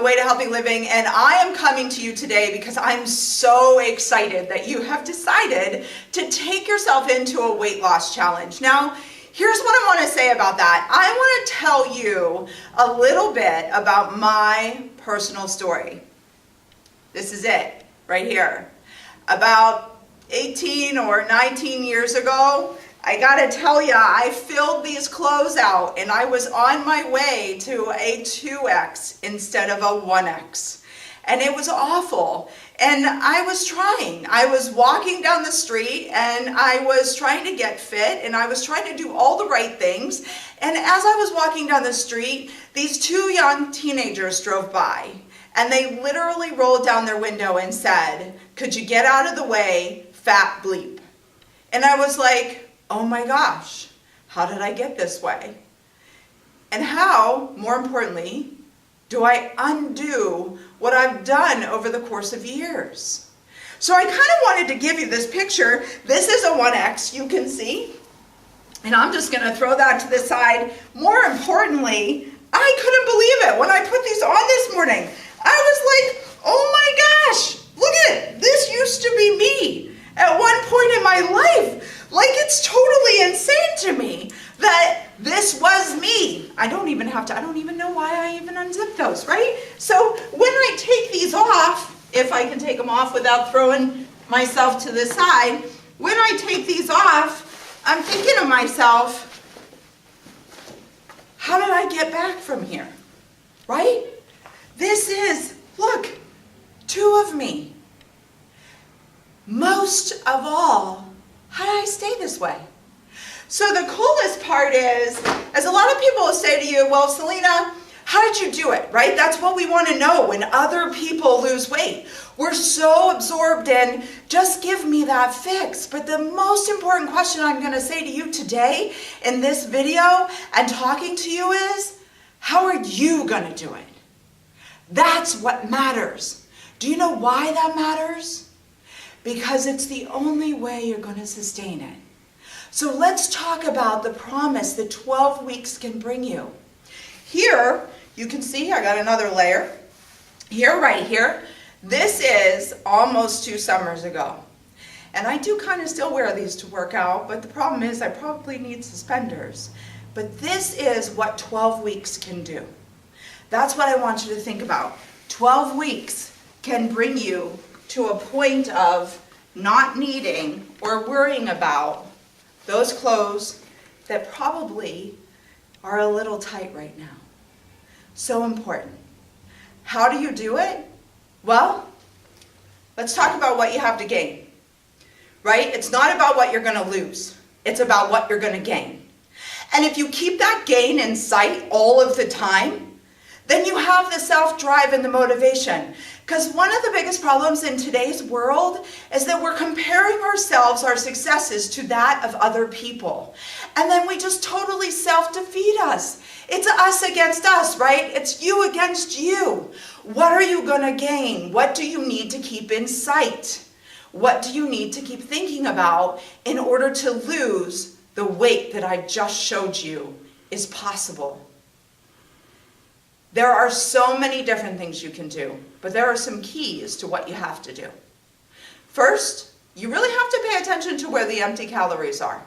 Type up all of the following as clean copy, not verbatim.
The Way to Healthy Living, and I am coming to you today because I'm so excited that you have decided to take yourself into a weight loss challenge. Now, here's what I want to say about that. I want to tell you a little bit about my personal story. This is it, right here. About 18 or 19 years ago, I gotta tell you, I filled these clothes out and I was on my way to a 2X instead of a 1X. And it was awful. And I was trying. I was walking down the street and I was trying to get fit and I was trying to do all the right things. And as I was walking down the street, these two young teenagers drove by and they literally rolled down their window and said, "Could you get out of the way, fat bleep?" And I was like, oh my gosh, how did I get this way? And how, more importantly, do I undo what I've done over the course of years? So I kind of wanted to give you this picture. This is a 1X, you can see. And I'm just going to throw that to the side. More importantly, I couldn't believe it when I put these on this morning. I was like, oh my gosh, look at it. This used to be me at one point in my life. Like, it's totally insane to me that this was me. I don't even know why I even unzipped those, right? So when I take these off, if I can take them off without throwing myself to the side, when I take these off, I'm thinking to myself, how did I get back from here, right? This is, look, two of me. Most of all, how did I stay this way? So the coolest part is a lot of people will say to you, well, Selina, how did you do it, right? That's what we want to know when other people lose weight. We're so absorbed in just give me that fix. But the most important question I'm going to say to you today in this video and talking to you is, how are you going to do it? That's what matters. Do you know why that matters? Because it's the only way you're going to sustain it. So let's talk about the promise that 12 weeks can bring you. Here, you can see I got another layer. Here, right here, this is almost 2 summers ago. And I do kind of still wear these to work out, but the problem is I probably need suspenders. But this is what 12 weeks can do. That's what I want you to think about. 12 weeks can bring you to a point of not needing or worrying about those clothes that probably are a little tight right now. So important. How do you do it? Well, let's talk about what you have to gain, right? It's not about what you're going to lose. It's about what you're going to gain. And if you keep that gain in sight all of the time, then you have the self-drive and the motivation. Because one of the biggest problems in today's world is that we're comparing ourselves, our successes, to that of other people. And then we just totally self-defeat us. It's us against us, right? It's you against you. What are you going to gain? What do you need to keep in sight? What do you need to keep thinking about in order to lose the weight that I just showed you is possible? There are so many different things you can do, but there are some keys to what you have to do. First, you really have to pay attention to where the empty calories are.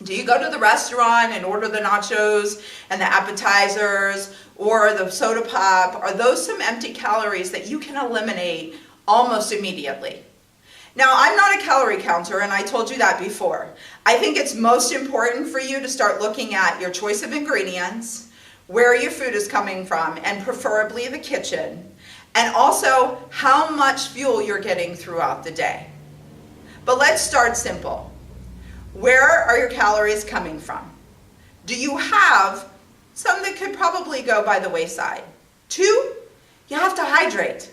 Do you go to the restaurant and order the nachos and the appetizers or the soda pop? Are those some empty calories that you can eliminate almost immediately? Now, I'm not a calorie counter, and I told you that before. I think it's most important for you to start looking at your choice of ingredients, where your food is coming from, and preferably the kitchen, and also how much fuel you're getting throughout the day. But let's start simple. Where are your calories coming from? Do you have some that could probably go by the wayside? 2, you have to hydrate.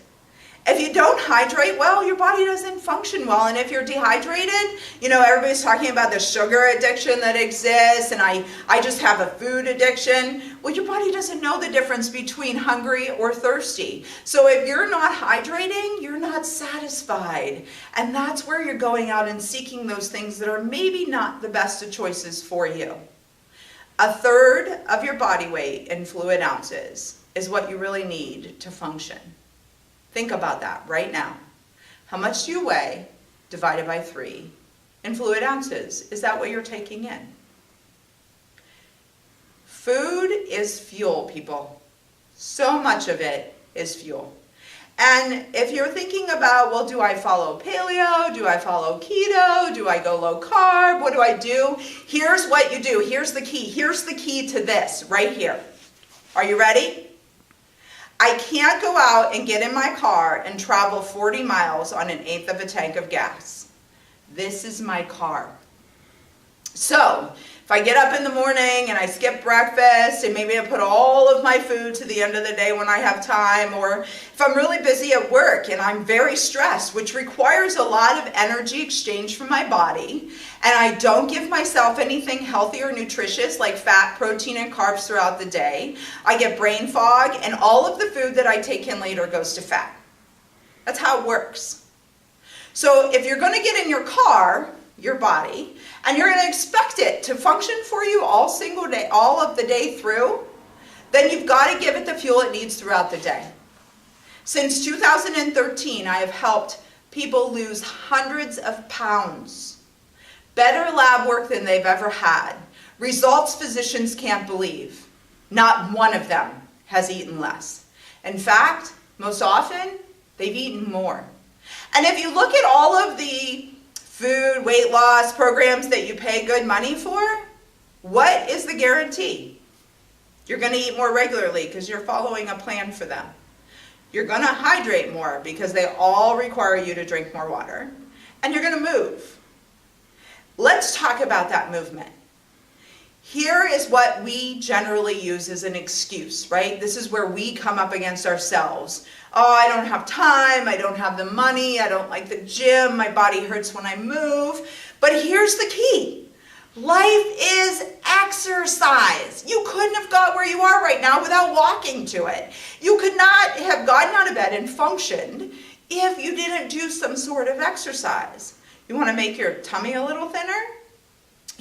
If you don't hydrate well, your body doesn't function well. And if you're dehydrated, everybody's talking about the sugar addiction that exists, and I just have a food addiction. Well, your body doesn't know the difference between hungry or thirsty. So if you're not hydrating, you're not satisfied. And that's where you're going out and seeking those things that are maybe not the best of choices for you. 1/3 of your body weight in fluid ounces is what you really need to function. Think about that right now. How much do you weigh divided by 3 in fluid ounces? Is that what you're taking in? Food is fuel, people. So much of it is fuel. And if you're thinking about, well, do I follow paleo? Do I follow keto? Do I go low carb? What do I do? Here's what you do. Here's the key. Here's the key to this right here. Are you ready? I can't go out and get in my car and travel 40 miles on 1/8 of a tank of gas. This is my car. So if I get up in the morning and I skip breakfast and maybe I put all of my food to the end of the day when I have time, or if I'm really busy at work and I'm very stressed, which requires a lot of energy exchange from my body, and I don't give myself anything healthy or nutritious like fat, protein, and carbs throughout the day, I get brain fog and all of the food that I take in later goes to fat. That's how it works. So if you're going to get in your car, your body, and you're going to expect it to function for you all of the day through, then you've got to give it the fuel it needs throughout the day. Since 2013, I have helped people lose hundreds of pounds. Better lab work than they've ever had. Results physicians can't believe. Not one of them has eaten less. In fact, most often, they've eaten more. And if you look at all of the food, weight loss programs that you pay good money for, what is the guarantee? You're going to eat more regularly because you're following a plan for them. You're going to hydrate more because they all require you to drink more water. And you're going to move. Let's talk about that movement. Here is what we generally use as an excuse, right? This is where we come up against ourselves. Oh, I don't have time, I don't have the money, I don't like the gym, my body hurts when I move. But here's the key. Life is exercise. You couldn't have got where you are right now without walking to it. You could not have gotten out of bed and functioned if you didn't do some sort of exercise. You want to make your tummy a little thinner?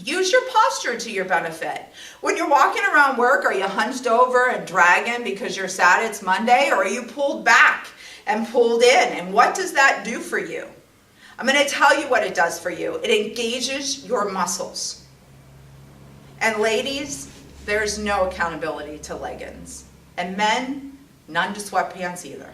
Use your posture to your benefit. When you're walking around work, are you hunched over and dragging because you're sad it's Monday, or are you pulled back and pulled in? And what does that do for you? I'm going to tell you what it does for you. It engages your muscles. And ladies, there's no accountability to leggings. And men, none to sweatpants either.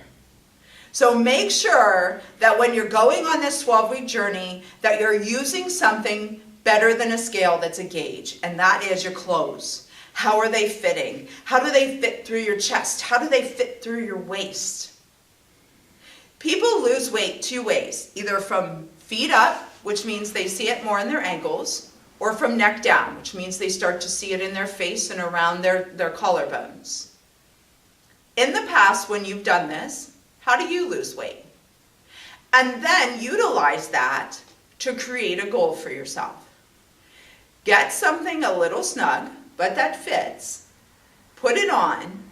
So make sure that when you're going on this 12-week journey, that you're using something better than a scale that's a gauge, and that is your clothes. How are they fitting? How do they fit through your chest? How do they fit through your waist? People lose weight 2 ways, either from feet up, which means they see it more in their ankles, or from neck down, which means they start to see it in their face and around their collarbones. In the past, when you've done this, how do you lose weight? And then utilize that to create a goal for yourself. Get something a little snug, but that fits. Put it on,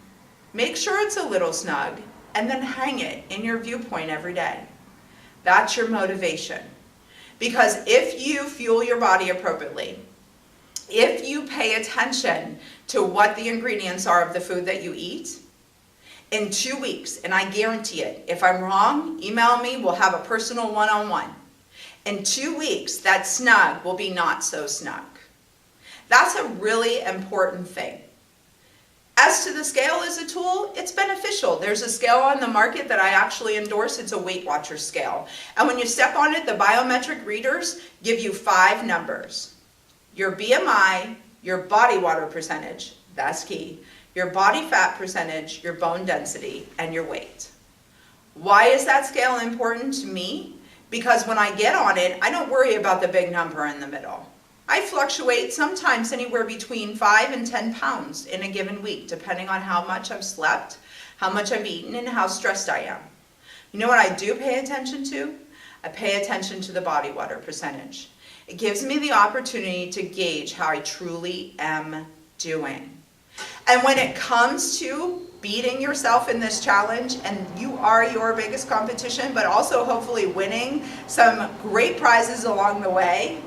make sure it's a little snug, and then hang it in your viewpoint every day. That's your motivation. Because if you fuel your body appropriately, if you pay attention to what the ingredients are of the food that you eat, in 2 weeks, and I guarantee it, if I'm wrong, email me, we'll have a personal one-on-one. In 2 weeks, that snug will be not so snug. That's a really important thing. As to the scale as a tool, it's beneficial. There's a scale on the market that I actually endorse. It's a Weight Watcher scale. And when you step on it, the biometric readers give you 5 numbers. Your BMI, your body water percentage, that's key, your body fat percentage, your bone density, and your weight. Why is that scale important to me? Because when I get on it, I don't worry about the big number in the middle. I fluctuate sometimes anywhere between 5 and 10 pounds in a given week, depending on how much I've slept, how much I've eaten, and how stressed I am. You know what I do pay attention to? I pay attention to the body water percentage. It gives me the opportunity to gauge how I truly am doing. And when it comes to beating yourself in this challenge, and you are your biggest competition, but also hopefully winning some great prizes along the way,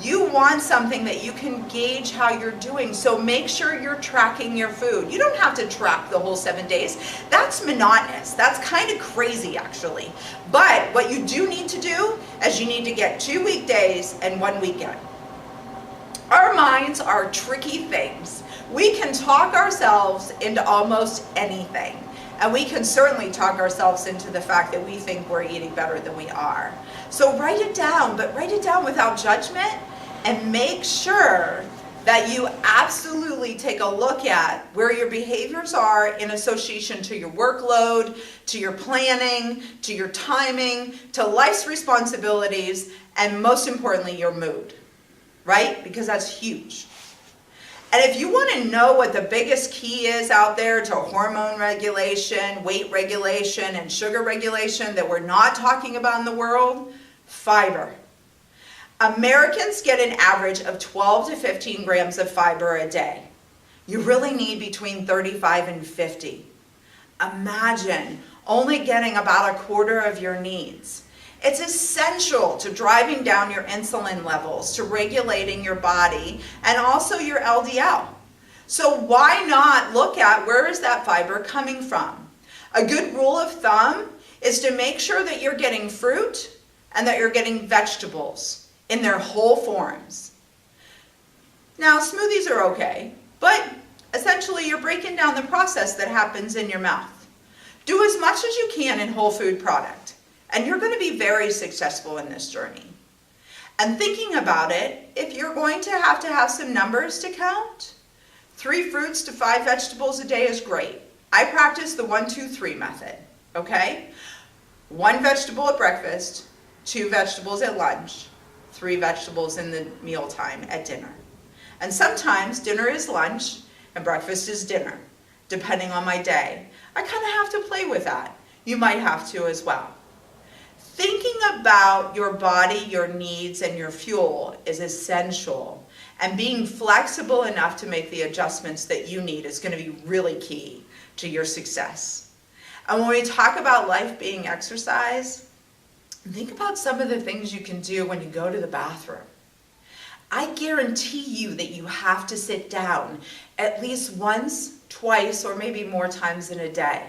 You want something that you can gauge how you're doing, so make sure you're tracking your food. You don't have to track the whole 7 days. That's monotonous. That's kind of crazy, actually. But what you do need to do is you need to get 2 weekdays and 1 weekend. Our minds are tricky things. We can talk ourselves into almost anything. And we can certainly talk ourselves into the fact that we think we're eating better than we are. So write it down, but write it down without judgment, and make sure that you absolutely take a look at where your behaviors are in association to your workload, to your planning, to your timing, to life's responsibilities, and most importantly, your mood, right? Because that's huge. And if you want to know what the biggest key is out there to hormone regulation, weight regulation, and sugar regulation that we're not talking about in the world, fiber. Americans get an average of 12 to 15 grams of fiber a day. You really need between 35 and 50. Imagine only getting about a quarter of your needs. It's essential to driving down your insulin levels, to regulating your body, and also your LDL. So why not look at where is that fiber coming from? A good rule of thumb is to make sure that you're getting fruit and that you're getting vegetables in their whole forms. Now, smoothies are okay, but essentially you're breaking down the process that happens in your mouth. Do as much as you can in whole food product, and you're going to be very successful in this journey. And thinking about it, if you're going to have some numbers to count, 3 fruits to 5 vegetables a day is great. I practice the 1-2-3 method, okay? 1 vegetable at breakfast, 2 vegetables at lunch, 3 vegetables in the mealtime at dinner. And sometimes dinner is lunch and breakfast is dinner, depending on my day. I kind of have to play with that. You might have to as well. Thinking about your body, your needs, and your fuel is essential. And being flexible enough to make the adjustments that you need is going to be really key to your success. And when we talk about life being exercise, think about some of the things you can do when you go to the bathroom. I guarantee you that you have to sit down at least once, twice, or maybe more times in a day.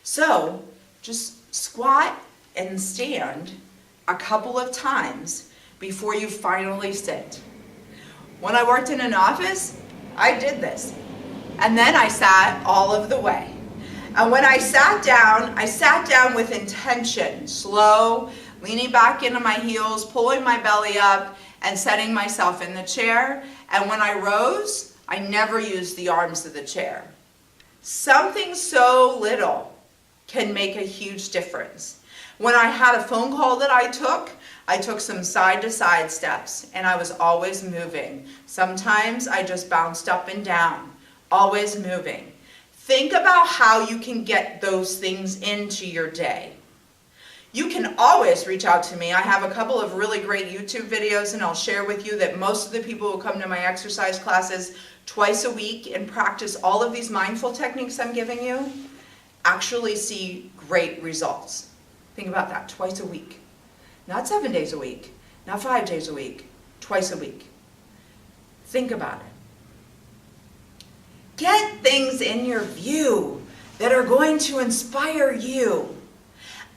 So just squat and stand a couple of times before you finally sit. When I worked in an office, I did this. And then I sat all of the way. And when I sat down with intention, slow, leaning back into my heels, pulling my belly up, and setting myself in the chair. And when I rose, I never used the arms of the chair. Something so little can make a huge difference. When I had a phone call that I took some side-to-side steps, and I was always moving. Sometimes I just bounced up and down, always moving. Think about how you can get those things into your day. You can always reach out to me. I have a couple of really great YouTube videos, and I'll share with you that most of the people who come to my exercise classes twice a week and practice all of these mindful techniques I'm giving you actually see great results. Think about that, twice a week. Not 7 days a week, not 5 days a week, twice a week. Think about it. Get things in your view that are going to inspire you,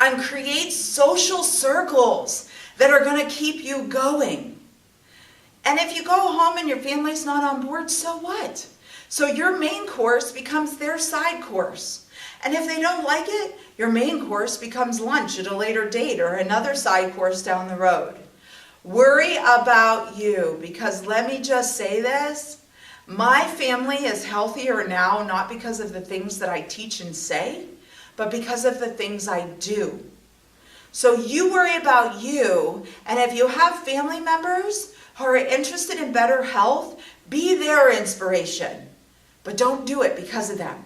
and create social circles that are going to keep you going. And if you go home and your family's not on board, so what? So your main course becomes their side course. And if they don't like it, your main course becomes lunch at a later date or another side course down the road. Worry about you, because let me just say this, my family is healthier now not because of the things that I teach and say, but because of the things I do. So you worry about you, and if you have family members who are interested in better health, be their inspiration. But don't do it because of them.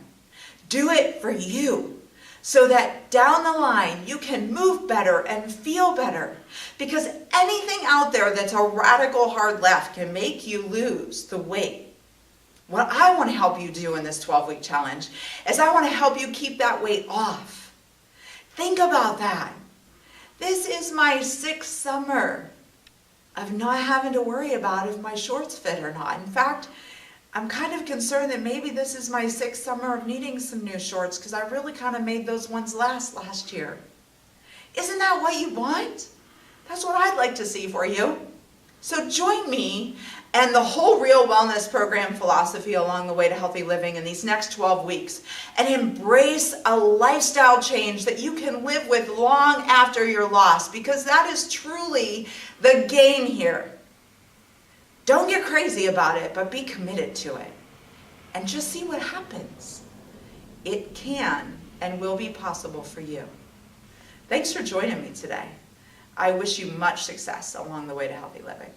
Do it for you, so that down the line you can move better and feel better. Because anything out there that's a radical hard left can make you lose the weight. What I want to help you do in this 12-week challenge is I want to help you keep that weight off. Think about that. This is my 6th summer. of not having to worry about if my shorts fit or not. In fact, I'm kind of concerned that maybe this is my 6th summer of needing some new shorts because I really kind of made those ones last year. Isn't that what you want? That's what I'd like to see for you. So join me and the whole R.E.A.L Wellness Program philosophy along the way to healthy living in these next 12 weeks and embrace a lifestyle change that you can live with long after your loss, because that is truly the game here. Don't get crazy about it, but be committed to it and just see what happens. It can and will be possible for you. Thanks for joining me today. I wish you much success along the way to healthy living.